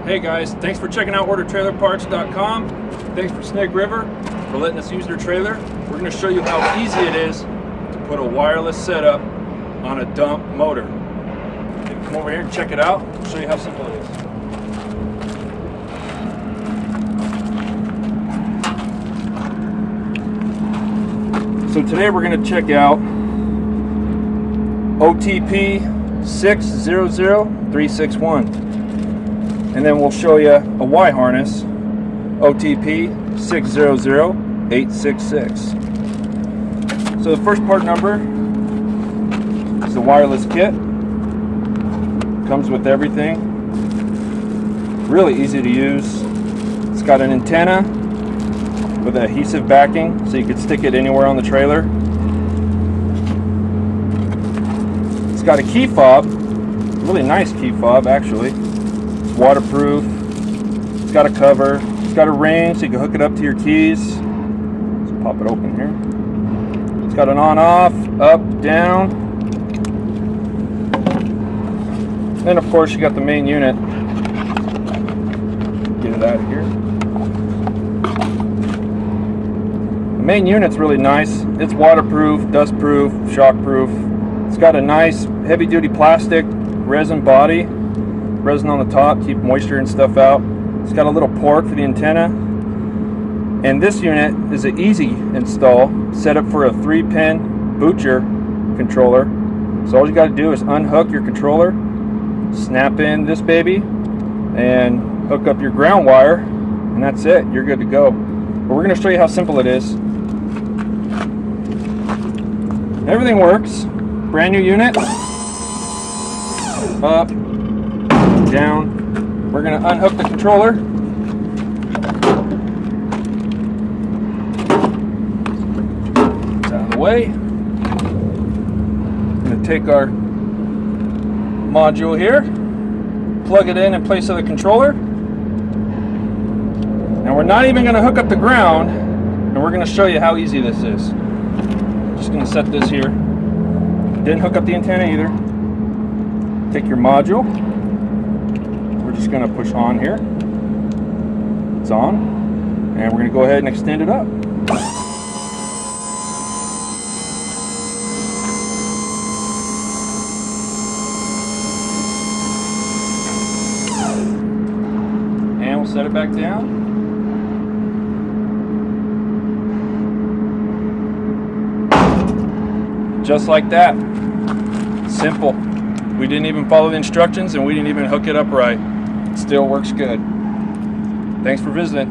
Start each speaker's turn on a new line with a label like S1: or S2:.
S1: Hey guys, thanks for checking out ordertrailerparts.com. Thanks for Snake River for letting us use their trailer. We're going to show you how easy it is to put a wireless setup on a dump motor. Come over here and check it out. I'll show you how simple it is. So today we're going to check out OTP-600361. And then we'll show you a Y harness, OTP-600361. So the first part number is the wireless kit. Comes with everything. Really easy to use. It's got an antenna with adhesive backing, so you could stick it anywhere on the trailer. It's got a key fob, really nice key fob actually. Waterproof. It's got a cover. It's got a ring so you can hook it up to your keys. Let's pop it open here. It's got an on-off, up, down. Then of course you got the main unit. Get it out of here. The main unit's really nice. It's waterproof, dustproof, shockproof. It's got a nice heavy-duty plastic resin body. Resin on the top, keep moisture and stuff out. It's got a little port for the antenna. And this unit is an easy install, set up for a 3-pin boocher controller. So all you got to do is unhook your controller, snap in this baby, and hook up your ground wire, and that's it. You're good to go. But we're going to show you how simple it is. Everything works. Brand new unit. Up. Down. We're going to unhook the controller. It's out of the way. I'm going to take our module here, plug it in place of the controller. Now we're not even going to hook up the ground, and we're going to show you how easy this is. Just going to set this here. Didn't hook up the antenna either. Take your module. Just going to push on here. It's on, and we're going to go ahead and extend it up. And we'll set it back down. Just like that. Simple. We didn't even follow the instructions, and we didn't even hook it up right. Still works good. Thanks for visiting.